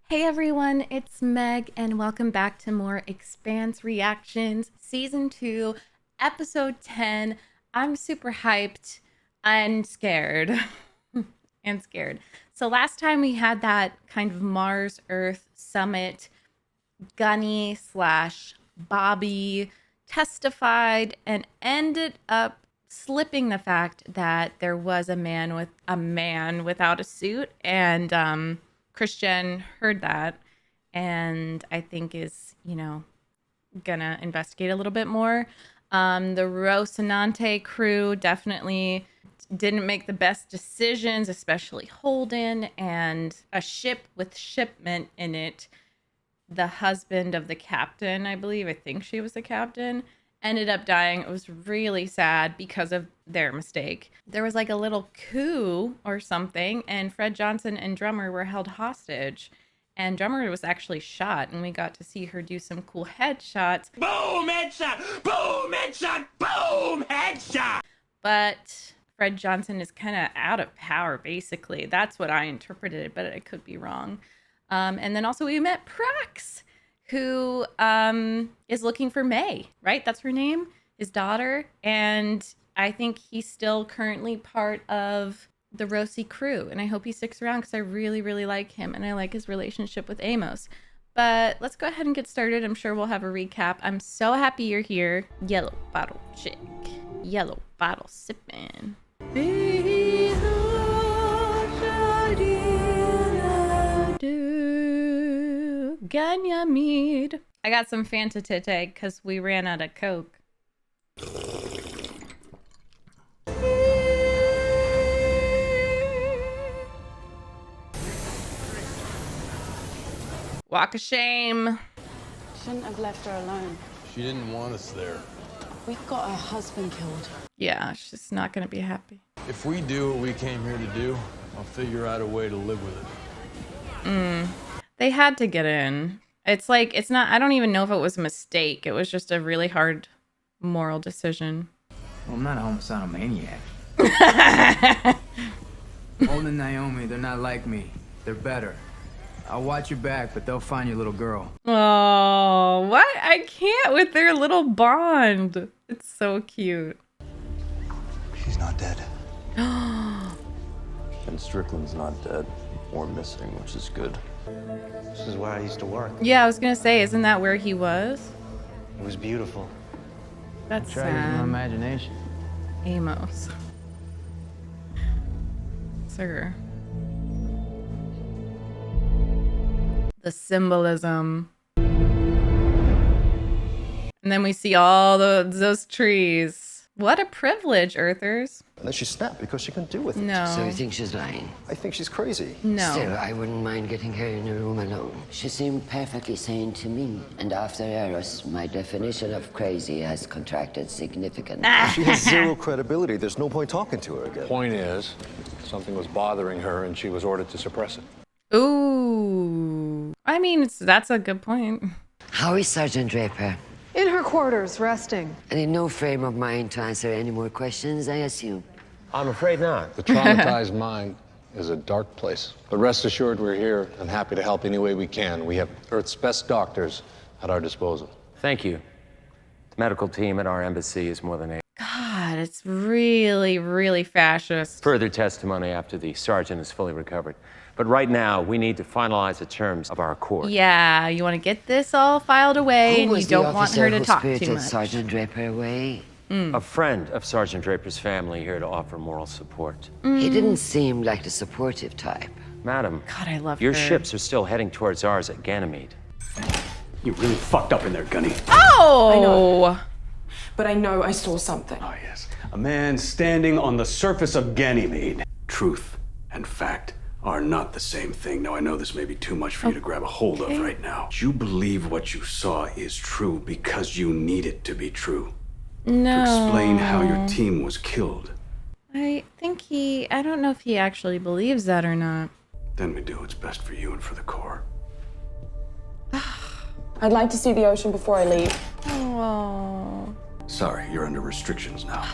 Hey everyone, it's Meg and welcome back to more Expanse Reactions, Season 2, Episode 10. I'm super hyped and scared. and scared. So last time we had that kind of Mars-Earth summit, Gunny / Bobby testified and ended up slipping the fact that there was a man without a suit, and Christian heard that and I think is, gonna investigate a little bit more. The Rocinante crew definitely didn't make the best decisions, especially Holden, and a ship with shipment in it. The husband of the captain, I think she was the captain, ended up dying. It was really sad because of their mistake. There was like a little coup or something, and Fred Johnson and Drummer were held hostage. And Drummer was actually shot, and we got to see her do some cool headshots. Boom, headshot! Boom, headshot! Boom, headshot! But Fred Johnson is kind of out of power, basically. That's what I interpreted, but I could be wrong. And then also we met Prax, who is looking for May, right? That's her name, his daughter. And I think he's still currently part of the Rosie crew. And I hope he sticks around because I really, really like him. And I like his relationship with Amos. But let's go ahead and get started. I'm sure we'll have a recap. I'm so happy you're here. Yellow bottle chick. Yellow bottle sipping. Ganymede. I got some Fanta Tete because we ran out of Coke. Walk of shame. Shouldn't have left her alone. She didn't want us there. We got her husband killed. Yeah, she's not gonna be happy. If we do what we came here to do, I'll figure out a way to live with it. They had to get in. It's like, it's not, I don't even know if it was a mistake. It was just a really hard moral decision. Well, I'm not a homicidal maniac. Holden and Naomi, they're not like me. They're better. I'll watch your back, but they'll find your little girl. Oh, what? I can't with their little bond. It's so cute. She's not dead. And Strickland's not dead or missing, which is good. This is where I used to work. Yeah, I was gonna say, isn't that where he was? It was beautiful. That's Try using my sad. imagination. Amos. Sir. The symbolism. And then we see all those trees. What a privilege, Earthers. And then she snapped because she couldn't deal with it. No. So you think she's lying? I think she's crazy. No. Still, I wouldn't mind getting her in a room alone. She seemed perfectly sane to me. And after Eros, my definition of crazy has contracted significantly. She has zero credibility. There's no point talking to her again. Point is, something was bothering her and she was ordered to suppress it. Ooh. I mean, that's a good point. How is Sergeant Draper? In her quarters, resting. And in no frame of mind to answer any more questions, I assume. I'm afraid not. The traumatized mind is a dark place. But rest assured, we're here and happy to help any way we can. We have Earth's best doctors at our disposal. Thank you. The medical team at our embassy is more than able. God, it's really, really fascist. Further testimony after the sergeant is fully recovered. But right now, we need to finalize the terms of our accord. Yeah, you want to get this all filed away, Who and you was the don't want her to officer who talk too spirited much. Sergeant Draper away? A friend of Sergeant Draper's family here to offer moral support. He didn't seem like the supportive type. Madam, God, I love your her. ships are still heading towards ours at Ganymede. You really fucked up in there, Gunny. Oh! But I know I saw something. Oh, yes. A man standing on the surface of Ganymede. Truth and fact are not the same thing. Now, I know this may be too much for you to grab a hold of right now. You believe what you saw is true because you need it to be true. No. To explain how your team was killed. I don't know if he actually believes that or not. Then we do what's best for you and for the Corps. I'd like to see the ocean before I leave. Oh. Sorry, you're under restrictions now.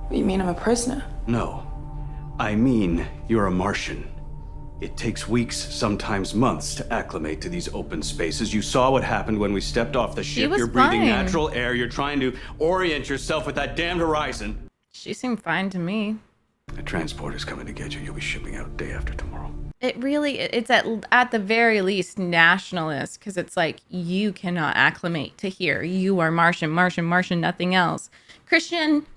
You mean I'm a prisoner? No. I mean, you're a Martian. It takes weeks, sometimes months, to acclimate to these open spaces. You saw what happened when we stepped off the ship. was You're breathing fine. natural air. You're trying to orient yourself with that damned horizon. She seemed fine to me. A transporter's coming to get you. You'll be shipping out day after tomorrow. It's at the very least nationalist, because it's like, you cannot acclimate to here. You are Martian, nothing else. Christian,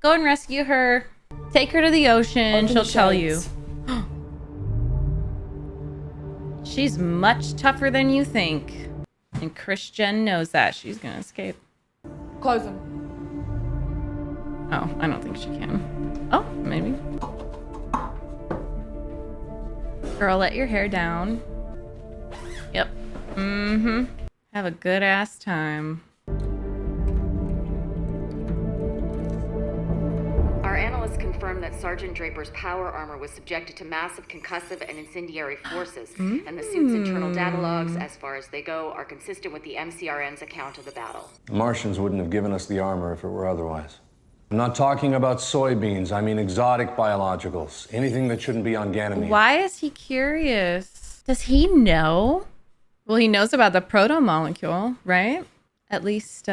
go and rescue her. Take her to the ocean. She'll tell you. She's much tougher than you think. And Christian knows that. She's gonna escape. Close them. Oh, I don't think she can. Oh, maybe. Girl, let your hair down. Yep. Mm-hmm. Have a good ass time. Our analysts confirmed that Sergeant Draper's power armor was subjected to massive concussive and incendiary forces, and the suit's internal data logs, as far as they go, are consistent with the MCRN's account of the battle. The Martians wouldn't have given us the armor if it were otherwise. I'm not talking about soybeans. I mean exotic biologicals. Anything that shouldn't be on Ganymede. Why is he curious? Does he know? Well, he knows about the proto-molecule, right? At least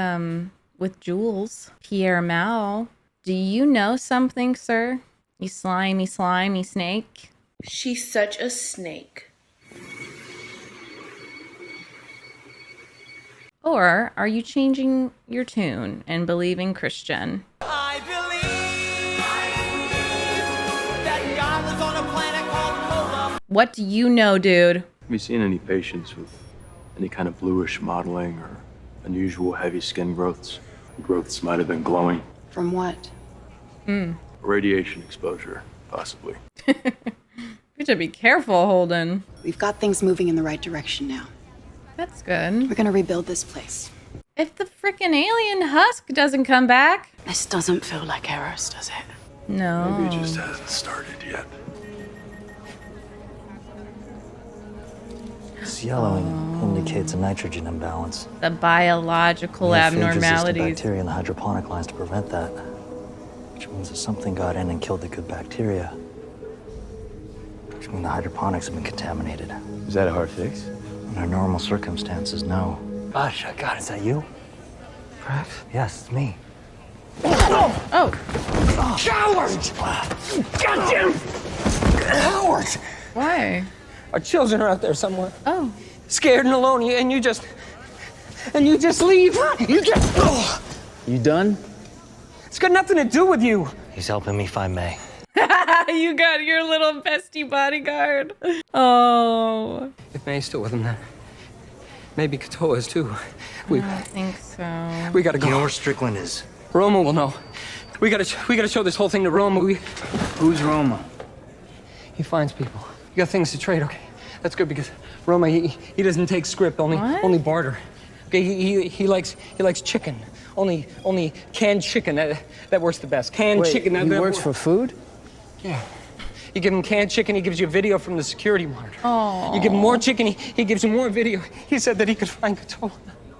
with Jules. Pierre Mao. Do you know something, sir? You slimy snake? She's such a snake. Or are you changing your tune and believing Christian? I believe that God was on a planet called Cola. What do you know, dude? Have you seen any patients with any kind of bluish modeling or unusual heavy skin growths? Growths might have been glowing. From what? Radiation exposure, possibly. You should be careful, Holden. We've got things moving in the right direction now. That's good. We're gonna rebuild this place. If the frickin' alien husk doesn't come back. This doesn't feel like Eros, does it? No. Maybe it just hasn't started yet. This yellow indicates a nitrogen imbalance. The biological We have phage-resistant abnormalities. bacteria in the hydroponic lines to prevent that. Which means that something got in and killed the good bacteria. Which means the hydroponics have been contaminated. Is that a hard fix? Under normal circumstances, no. Gosh, God, is that you? Perhaps? Yes, it's me. Oh. Coward! Goddamn coward! Why? Our children are out there somewhere. Oh. Scared and alone, and you just leave. You done? It's got nothing to do with you. He's helping me find May. You got your little bestie bodyguard. Oh. If May's still with him, then maybe Katoa is too. I don't think so. We gotta go. You know where Strickland is? Roma will know. We gotta show this whole thing to Roma. Who's Roma? He finds people. You got things to trade, okay? That's good because Roma he doesn't take script, only barter. Okay, he likes chicken. Only canned chicken. That works the best. Canned chicken. He works for food? Yeah. You give him canned chicken, he gives you a video from the security monitor. Oh. You give him more chicken, he gives you more video. He said that he could find Katoa.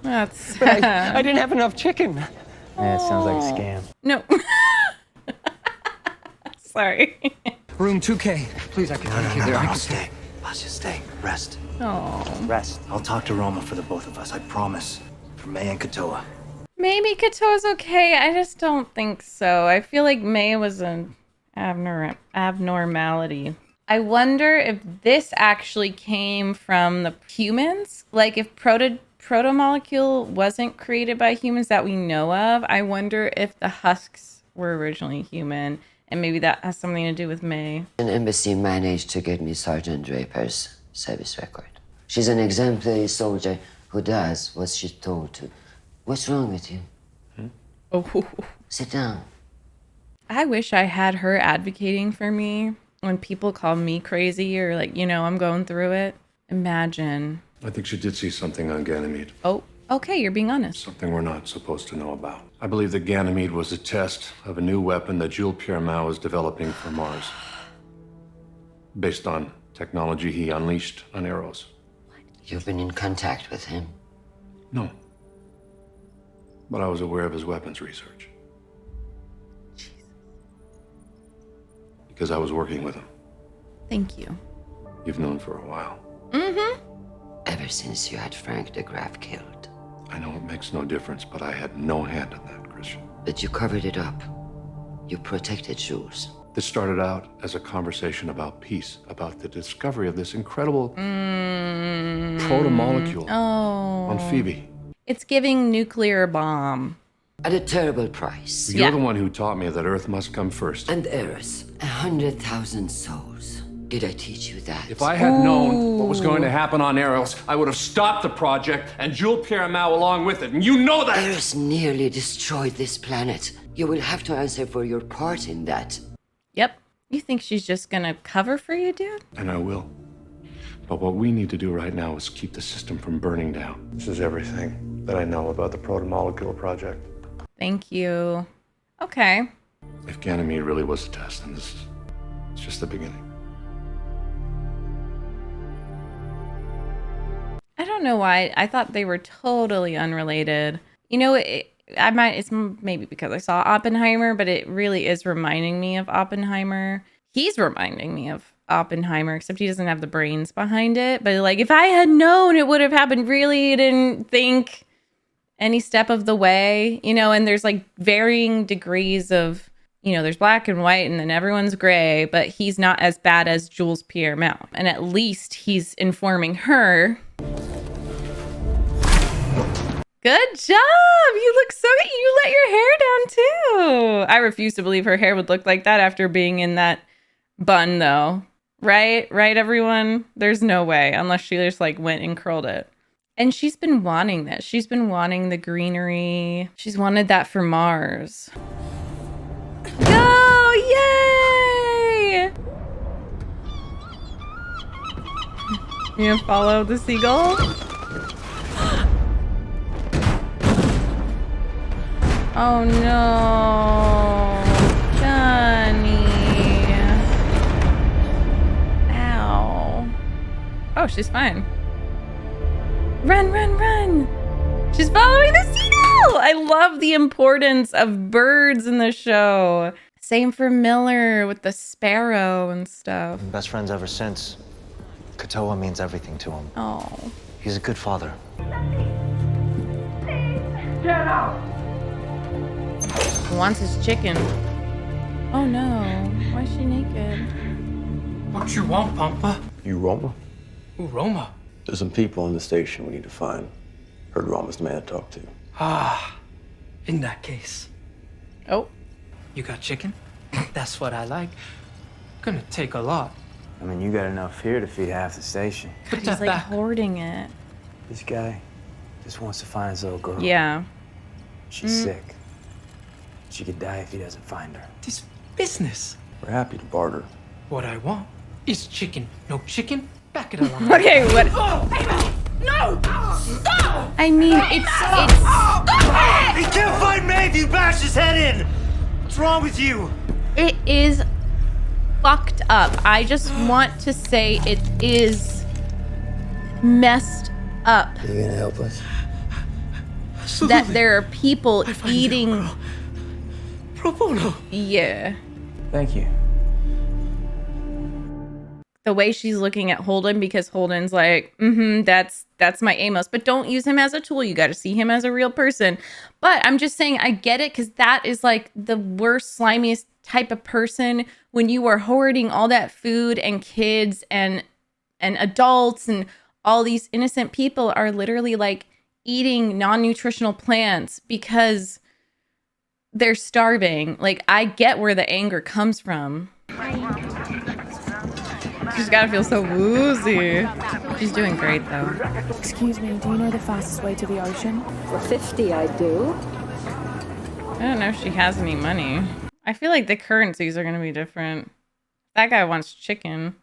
That's But I didn't have enough chicken. Yeah, it sounds like a scam. No. Sorry. Room 2K. Please, I can take you there. I'll stay. I'll just stay. Rest. Oh. Rest. I'll talk to Roma for the both of us, I promise. For May and Katoa. Maybe Katoa's okay. I just don't think so. I feel like May was an abnormality. I wonder if this actually came from the humans. Like if proto-molecule wasn't created by humans that we know of, I wonder if the husks were originally human. And maybe that has something to do with May. An embassy managed to get me Sergeant Draper's service record. She's an exemplary soldier who does what she's told to. What's wrong with you? Oh. Sit down. I wish I had her advocating for me when people call me crazy or like, I'm going through it. Imagine. I think she did see something on Ganymede. Oh, okay, you're being honest. Something we're not supposed to know about. I believe that Ganymede was a test of a new weapon that Jules Pierre Mao is developing for Mars. Based on technology he unleashed on Eros. You've been in contact with him? No. But I was aware of his weapons research. Because I was working with him. Thank you. you've known for a while. Mm-hmm. Ever since you had Frank de Graaf killed. I know it makes no difference, but I had no hand in that, Christian. But you covered it up. You protected Jules. This started out as a conversation about peace, about the discovery of this incredible proto-molecule on Phoebe. It's giving nuclear bomb. At a terrible price. You're the one who taught me that Earth must come first. And Eris, 100,000 souls. Did I teach you that? If I had known what was going to happen on Eros, I would have stopped the project and Jules Pierre Mao along with it, and you know that! Eris nearly destroyed this planet. You will have to answer for your part in that. Yep. You think she's just gonna cover for you, dude? And I will. But what we need to do right now is keep the system from burning down. This is everything that I know about the proto-molecule project. Thank you. Okay. If Ganymede really was a test, then it's just the beginning. I don't know why. I thought they were totally unrelated. You know, it's maybe because I saw Oppenheimer, but it really is reminding me of Oppenheimer. He's reminding me of Oppenheimer, except he doesn't have the brains behind it. But like, if I had known it would have happened, really didn't think any step of the way, you know, and there's like varying degrees of, you know, there's black and white and then everyone's gray, but he's not as bad as Jules Pierre Mao. And at least he's informing her. Good job! You look so good. You let your hair down too. I refuse to believe her hair would look like that after being in that bun though. Right? Right, everyone? There's no way, unless she just like went and curled it. And she's been wanting this. She's been wanting the greenery. She's wanted that for Mars. Go! Yay! You gonna follow the seagull? Oh no, Johnny. Ow. Oh, she's fine. Run, run, run. She's following the seagull. I love the importance of birds in the show. Same for Miller with the sparrow and stuff. Best friends ever since. Katoa means everything to him. Oh. He's a good father. Get out! He wants his chicken. Oh no. Why is she naked? What you want, Pampa? You Roma? Who, Roma? There's some people on the station we need to find. Heard Roma's the man to talk to. Ah, in that case. Oh. You got chicken? That's what I like. Gonna take a lot. I mean, you got enough here to feed half the station. He's like hoarding it. This guy just wants to find his little girl. Yeah. She's sick. She could die if he doesn't find her. This business. We're happy to barter. What I want is chicken. No chicken? Back it along. Okay, what? No! Stop! I mean, it's. Stop it! He can't find Meg! You bashed his head in! What's wrong with you? It is fucked up. I just want to say it is messed up. Are you gonna help us? That there are people eating. Pro bono. Yeah. Thank you. The way she's looking at Holden, because Holden's like, that's my Amos, but don't use him as a tool. You got to see him as a real person. But I'm just saying, I get it, because that is like the worst, slimiest type of person when you are hoarding all that food, and kids and adults and all these innocent people are literally like eating non-nutritional plants because they're starving. Like, I get where the anger comes from. She's gotta feel so woozy. She's doing great though. Excuse me, do you know the fastest way to the ocean? For 50, I do. I don't know if she has any money. I feel like the currencies are gonna be different. That guy wants chicken.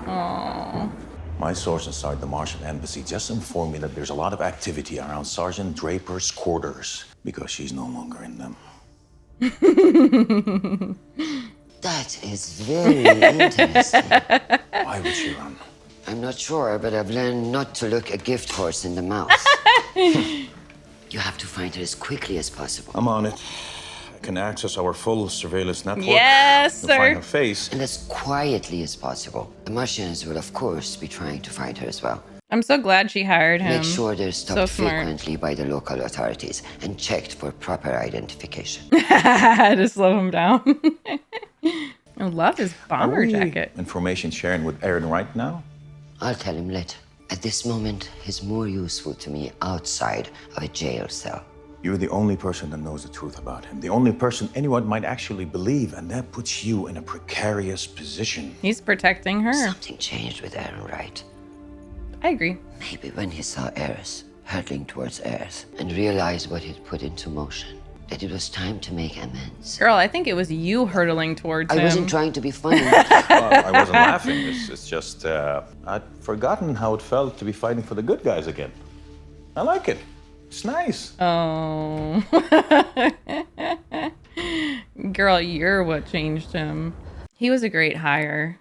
Oh. My source inside the Martian embassy just informed me that there's a lot of activity around Sergeant Draper's quarters because she's no longer in them. That is very interesting. Why would she run? I'm not sure, but I've learned not to look a gift horse in the mouth. You have to find her as quickly as possible. I'm on it. I can access our full surveillance network. Yes, to sir. find her face. And as quietly as possible. The Martians will, of course, be trying to find her as well. I'm so glad she hired him. Make sure they're stopped So smart. frequently by the local authorities and checked for proper identification. To slow him down. I love his bomber Are we jacket. information sharing with Aaron right now? I'll tell him later. At this moment, he's more useful to me outside of a jail cell. You're the only person that knows the truth about him. The only person anyone might actually believe, and that puts you in a precarious position. He's protecting her. Something changed with Aaron, right? I agree. Maybe when he saw Eris hurtling towards Earth and realized what he'd put into motion, that it was time to make amends. Girl, I think it was you hurtling towards him. I wasn't trying to be funny. I wasn't laughing. It's just, I'd forgotten how it felt to be fighting for the good guys again. I like it. It's nice. Oh. Girl, you're what changed him. He was a great hire.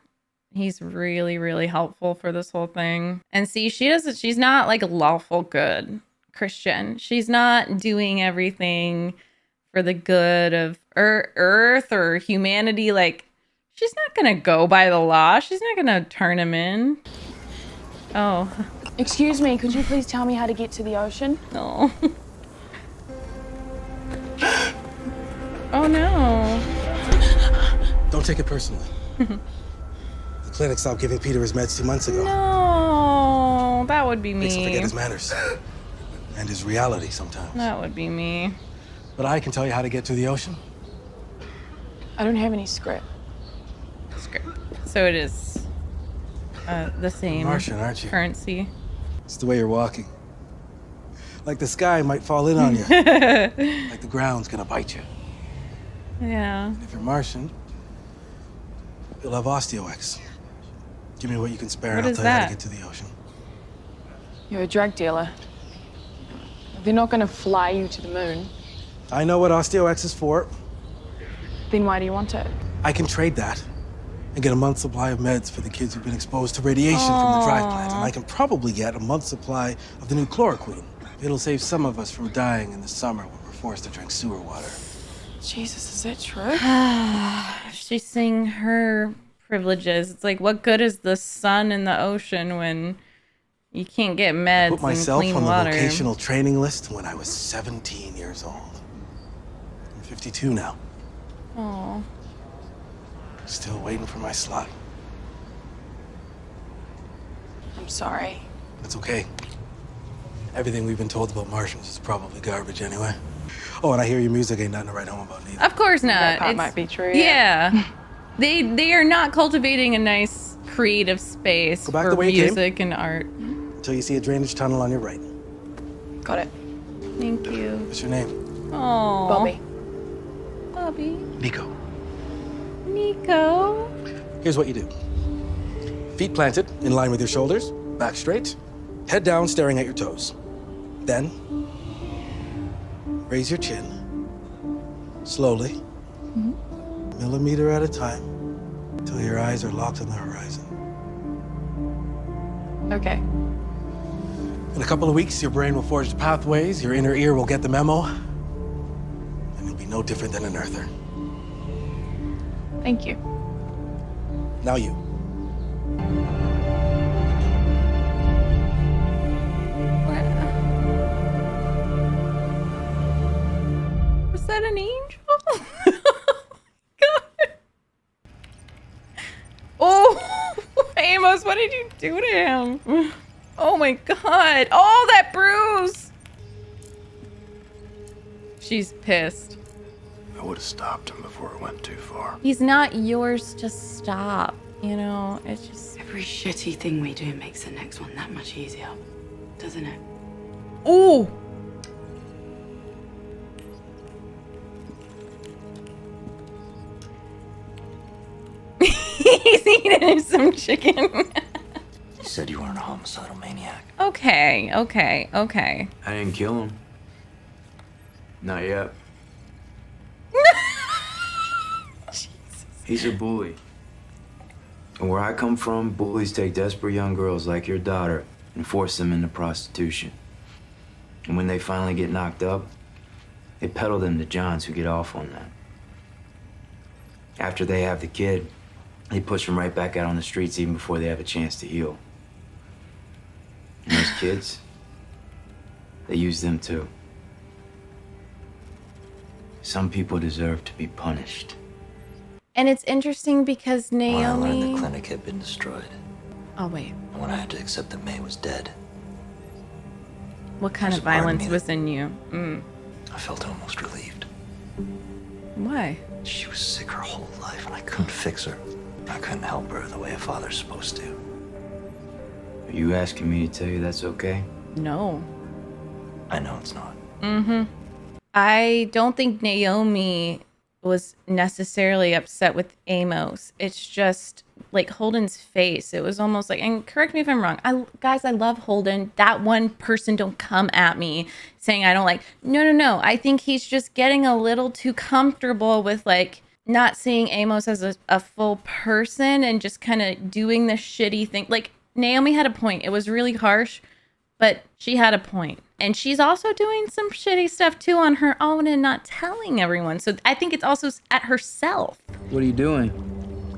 He's really, really helpful for this whole thing. And see, she's not like lawful good Christian. She's not doing everything for the good of Earth or humanity. Like, she's not gonna go by the law. She's not gonna turn him in. Oh. Excuse me, could you please tell me how to get to the ocean? No. Oh no. Don't take it personally. The clinic stopped giving Peter his meds 2 months ago. No, that would be Makes him me. forget his manners. And his reality sometimes. That would be me. But I can tell you how to get to the ocean. I don't have any script. So it is the same Martian, aren't you? currency. It's the way you're walking. Like the sky might fall in on you. Like the ground's gonna bite you. Yeah. And if you're Martian, you'll have osteox. Give me what you can spare and What I'll is tell you how that? to get to the ocean. You're a drug dealer. They're not gonna fly you to the moon. I know what osteox is for. Then why do you want it? I can trade that and get a month's supply of meds for the kids who've been exposed to radiation from the drive plant. And I can probably get a month's supply of the new chloroquine. It'll save some of us from dying in the summer when we're forced to drink sewer water. Jesus, is that true? She's seeing her privileges. It's like, what good is the sun and the ocean when you can't get meds Put myself and on clean the water? vocational training list when I was 17 years old. I'm 52 now. Oh. Still waiting for my slot. I'm sorry. It's okay. Everything we've been told about Martians is probably garbage anyway. Oh, and I hear your music ain't nothing to write home about neither. Of course not. That part might be true. Yeah. They are not cultivating a nice creative space Go back for the way you came. music and art. Until you see a drainage tunnel on your right. Got it. Thank you. What's your name? Oh. Bobby. Bobby. Nico. Nico. Here's what you do. Feet planted, in line with your shoulders, back straight, head down, staring at your toes. Then, raise your chin, slowly, millimeter at a time, until your eyes are locked on the horizon. Okay. In a couple of weeks, your brain will forge the pathways, your inner ear will get the memo, and you'll be no different than an earther. Thank you. Now you. Was that an angel? God. Oh, Amos, what did you do to him? Oh my God. Oh, that bruise. She's pissed. I would have stopped him before it went too far. He's not yours to stop, you know? It's just... Every shitty thing we do makes the next one that much easier, doesn't it? Ooh! He's eating some chicken. You said you weren't a homicidal maniac. Okay, okay, okay. I didn't kill him. Not yet. He's a bully. And where I come from, bullies take desperate young girls like your daughter and force them into prostitution. And when they finally get knocked up, they peddle them to Johns who get off on that. After they have the kid, they push them right back out on the streets even before they have a chance to heal. And those kids, they use them too. Some people deserve to be punished. And it's interesting because When I learned Naomi. the clinic had been destroyed, Oh wait, and when I had to accept that May was dead, what kind of There's a part of violence me was in you? I felt almost relieved. Why? She was sick her whole life, and I couldn't fix her. I couldn't help her the way a father's supposed to. Are you asking me to tell you that's okay? No. I know it's not. I don't think Naomi was necessarily upset with Amos. It's just like Holden's face. It was almost like, and correct me if I'm wrong. Guys, I love Holden. That one person, don't come at me saying I don't like. No. I think he's just getting a little too comfortable with like not seeing Amos as a full person and just kind of doing the shitty thing. Like Naomi had a point. It was really harsh, but she had a point. And she's also doing some shitty stuff too on her own and not telling everyone. So I think it's also at herself. What are you doing?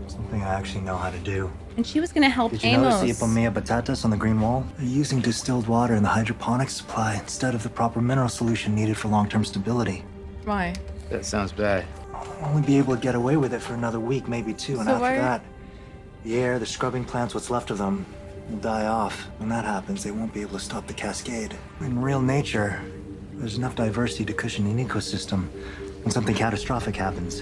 Something I actually know how to do. And she was going to help Did you Amos. notice the Ipomea batatas on the green wall? They're using distilled water in the hydroponics supply instead of the proper mineral solution needed for long-term stability. Why? That sounds bad. I'll only be able to get away with it for another week, maybe two, and So after why- that, the air, the scrubbing plants, what's left of them, will die off. When that happens, they won't be able to stop the cascade. In real nature, there's enough diversity to cushion an ecosystem when something catastrophic happens.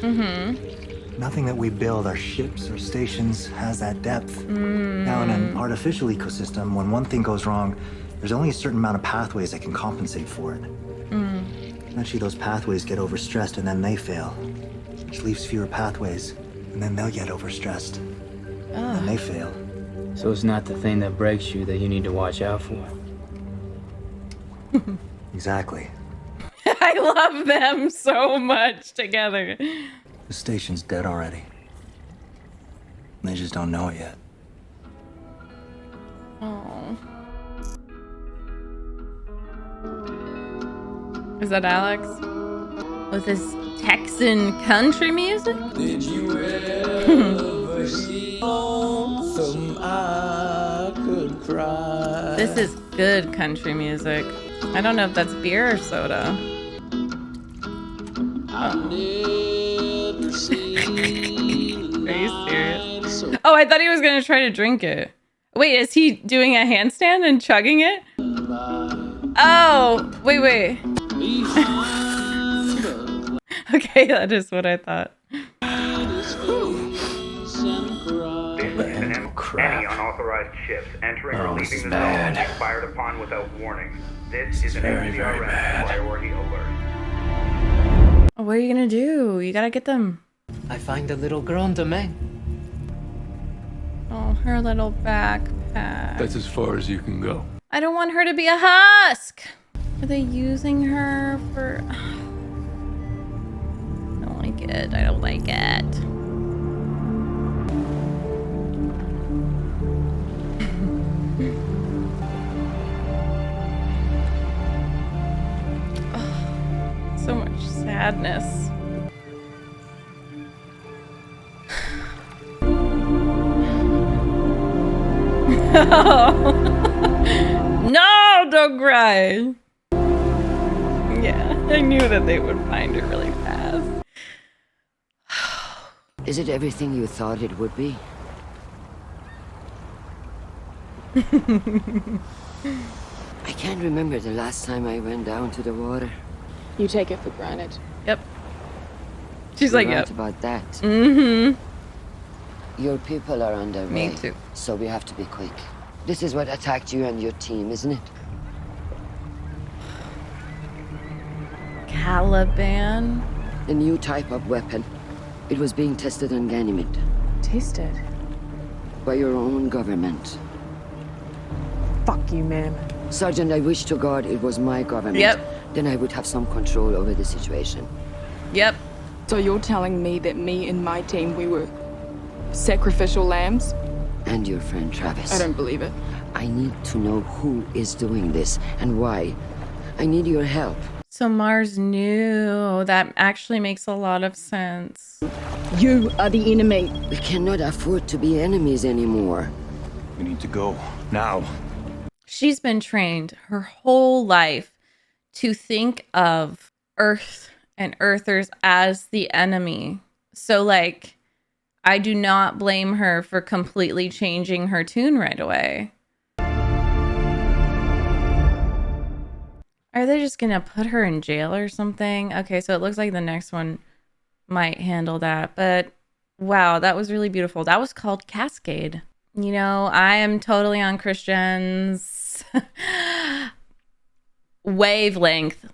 Nothing that we build, our ships or stations, has that depth. Now, in an artificial ecosystem, when one thing goes wrong, there's only a certain amount of pathways that can compensate for it. Eventually, those pathways get overstressed and then they fail, which leaves fewer pathways, and then they'll get overstressed, and then they fail. So it's not the thing that breaks you that you need to watch out for. Exactly. I love them so much together. The station's dead already. They just don't know it yet. Oh. Is that Alex? With his Texan country music? Did you ever see lonesome I could cry? This is good country music. I don't know if that's beer or soda. I've never seen Are you serious? Oh, I thought he was gonna try to drink it. Wait, is he doing a handstand and chugging it? Oh, wait. Okay, that is what I thought. Any unauthorized ships entering or leaving the zone is fired upon without warning. This is an MCRS priority alert. What are you gonna do? You gotta get them. I find a little girl in the Meg. Oh, her little backpack. That's as far as you can go. I don't want her to be a husk. Are they using her for... I don't like it. I don't like it. Oh, so much sadness. No, don't cry. Yeah, I knew that they would find her really fast. Is it everything you thought it would be? I can't remember the last time I went down to the water. You take it for granted. Yep. She's You're like, right yep. about that. Mm-hmm. Your people are on their way. Me too. So we have to be quick. This is what attacked you and your team, isn't it? Caliban. A new type of weapon. It was being tested on Ganymede. Tested? By your own government. Fuck you, ma'am. Sergeant, I wish to God it was my government. Yep. Then I would have some control over the situation. Yep. So you're telling me that me and my team, we were sacrificial lambs? And your friend Travis. I don't believe it. I need to know who is doing this and why. I need your help. So Mars knew. That actually makes a lot of sense. You are the enemy. We cannot afford to be enemies anymore. We need to go now. She's been trained her whole life to think of Earth and Earthers as the enemy. So, like, I do not blame her for completely changing her tune right away. Are they just gonna put her in jail or something? Okay, so it looks like the next one might handle that. But wow, that was really beautiful. That was called Cascade. You know, I am totally on Christian's wavelength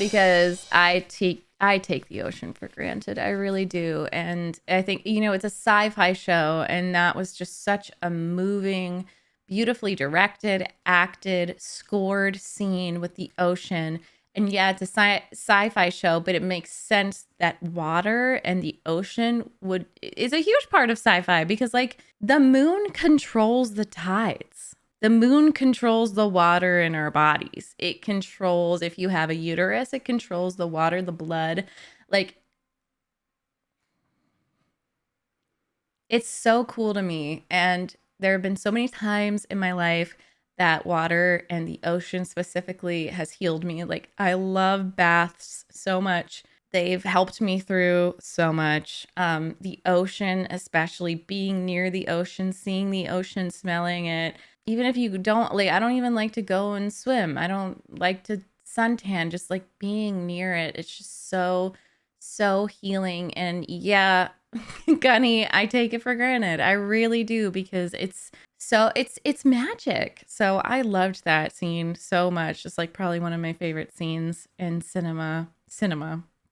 because I take the ocean for granted. I really do. And I think, you know, it's a sci-fi show, and that was just such a moving, beautifully directed, acted, scored scene with the ocean. And yeah, it's a sci-fi show, but it makes sense that water and the ocean is a huge part of sci-fi because, like, the moon controls the tides. The moon controls the water in our bodies. It controls, if you have a uterus, it controls the water, the blood. Like, it's so cool to me. And there have been so many times in my life that water and the ocean specifically has healed me. Like, I love baths so much. They've helped me through so much. The ocean, especially being near the ocean, seeing the ocean, smelling it. Even if you don't, like, I don't even like to go and swim. I don't like to suntan, just like being near it. It's just so healing. And yeah, Gunny, I take it for granted. I really do, because it's magic. So I loved that scene so much. Just like probably one of my favorite scenes in cinema,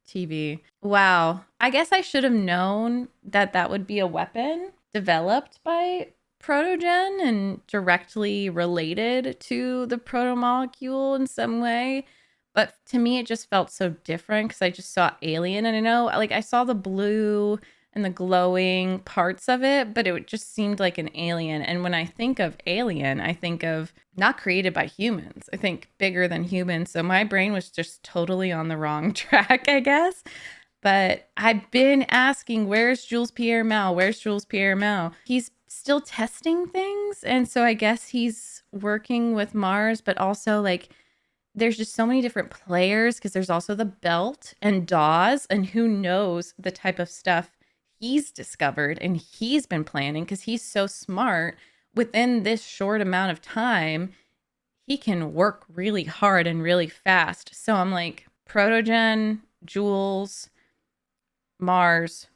TV. Wow. I guess I should have known that that would be a weapon developed by Protogen and directly related to the protomolecule in some way. But to me, it just felt so different because I just saw Alien, and I know, like, I saw the blue and the glowing parts of it, but it just seemed like an alien. And when I think of Alien, I think of not created by humans. I think bigger than humans. So my brain was just totally on the wrong track, I guess. But I've been asking, where's Jules Pierre Mao? Where's Jules Pierre Mao? He's still testing things. And so I guess he's working with Mars, but also, like, there's just so many different players because there's also the Belt and Dawes, and who knows the type of stuff he's discovered and he's been planning, because he's so smart. Within this short amount of time, he can work really hard and really fast. So I'm like, Protogen, Jules, Mars,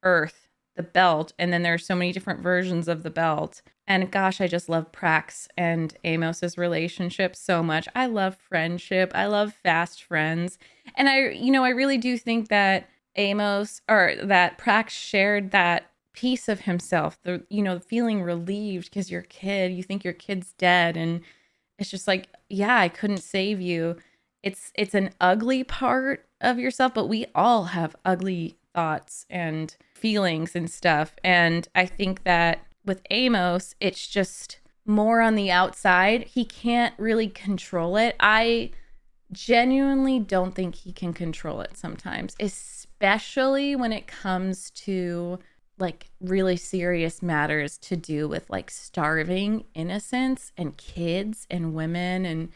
Earth, the Belt, and then there are so many different versions of the Belt. And gosh, I just love Prax and Amos's relationship so much. I love friendship. I love fast friends. And I really do think that that Prax shared that piece of himself, the feeling relieved because your kid, you think your kid's dead, and it's just like, yeah, I couldn't save you. It's an ugly part of yourself, but we all have ugly thoughts and feelings and stuff. And I think that with Amos, it's just more on the outside. He can't really control it. I genuinely don't think he can control it sometimes, especially when it comes to, like, really serious matters to do with, like, starving innocents and kids and women and,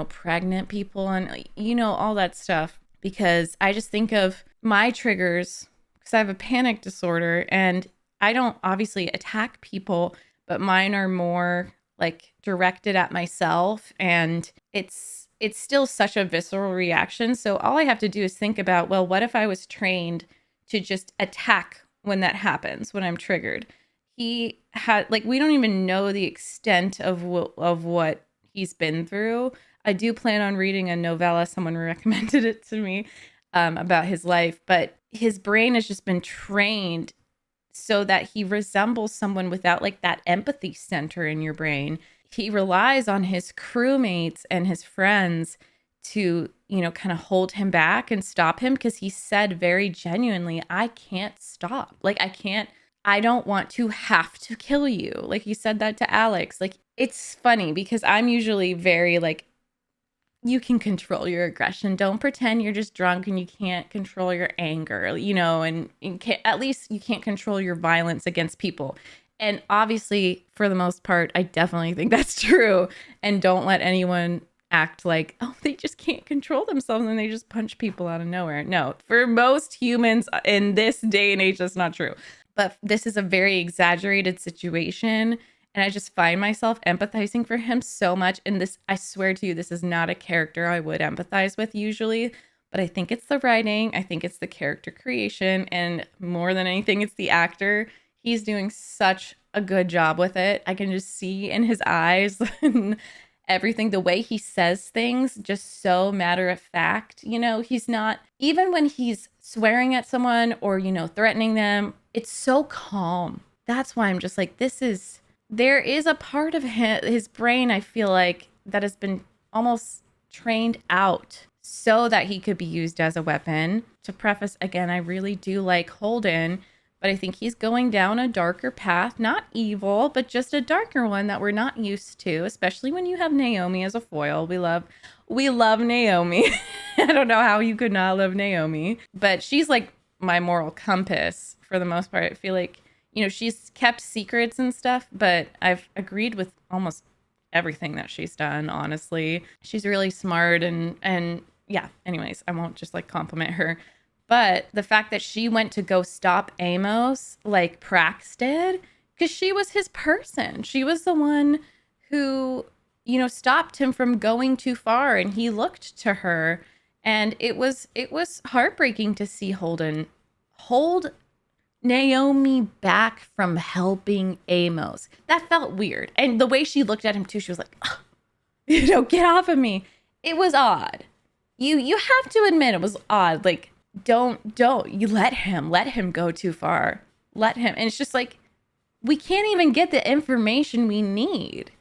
pregnant people and, all that stuff. Because I just think of my triggers, because I have a panic disorder, and I don't obviously attack people, but mine are more, like, directed at myself, and it's still such a visceral reaction. So all I have to do is think about, well, what if I was trained to just attack when that happens, when I'm triggered? He had, like, we don't even know the extent of what he's been through. I do plan on reading a novella. Someone recommended it to me about his life, but his brain has just been trained so that he resembles someone without, like, that empathy center in your brain. He relies on his crewmates and his friends to, kind of hold him back and stop him, because he said very genuinely, I can't stop. Like, I don't want to have to kill you. Like, he said that to Alex. Like, it's funny because I'm usually very, like, you can control your aggression. Don't pretend you're just drunk and you can't control your anger, you know, and at least you can't control your violence against people. And obviously, for the most part, I definitely think that's true. And don't let anyone act like, oh, they just can't control themselves and they just punch people out of nowhere. No, for most humans in this day and age, that's not true. But this is a very exaggerated situation. And I just find myself empathizing for him so much. And this, I swear to you, this is not a character I would empathize with usually. But I think it's the writing. I think it's the character creation. And more than anything, it's the actor. He's doing such a good job with it. I can just see in his eyes and everything, the way he says things, just so matter of fact. You know, he's not, even when he's swearing at someone or, you know, threatening them, it's so calm. That's why I'm just like, there is a part of his brain, I feel like, that has been almost trained out so that he could be used as a weapon. To preface, again, I really do like Holden, but I think he's going down a darker path, not evil, but just a darker one that we're not used to, especially when you have Naomi as a foil. We love Naomi. I don't know how you could not love Naomi, but she's like my moral compass for the most part. I feel like, you know, she's kept secrets and stuff, but I've agreed with almost everything that she's done, honestly. She's really smart and yeah, anyways, I won't just like compliment her. But the fact that she went to go stop Amos like Prax did, because she was his person. She was the one who, you know, stopped him from going too far, and he looked to her. And it was heartbreaking to see Holden hold Naomi back from helping Amos. That felt weird. And the way she looked at him too, she was like, oh, you know, get off of me. It was odd. You have to admit it was odd. Like, don't you let him go too far. Let him. And it's just like, we can't even get the information we need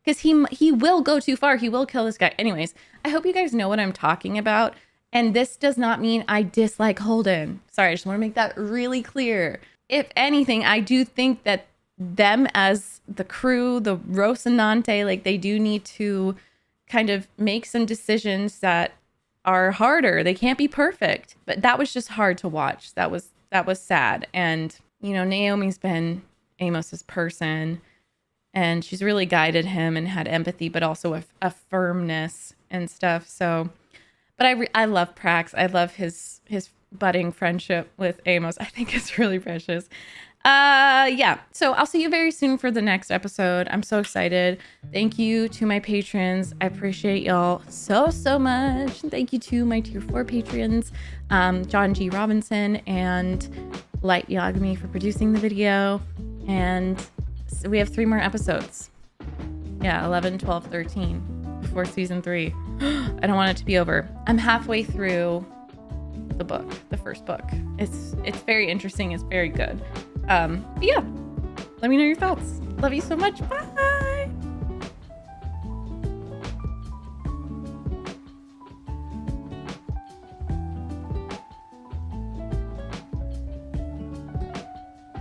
because he will go too far. He will kill this guy. Anyways, I hope you guys know what I'm talking about. And this does not mean I dislike Holden. Sorry, I just want to make that really clear. If anything, I do think that them as the crew, the Rocinante, like they do need to kind of make some decisions that are harder. They can't be perfect, but that was just hard to watch. That was sad. And, you know, Naomi's been Amos's person and she's really guided him and had empathy, but also a firmness and stuff. So, but I love Prax. I love his budding friendship with Amos. I think it's really precious. Yeah, so I'll see you very soon for the next episode. I'm so excited. Thank you to my patrons. I appreciate y'all so much. Thank you to my tier 4 patrons, John G. Robinson and Light Yagami for producing the video. And so we have 3 more episodes. Yeah, 11, 12, 13 before season 3. I don't want it to be over. I'm halfway through the book, the first book. It's very interesting. It's very good. But yeah, let me know your thoughts. Love you so much. Bye.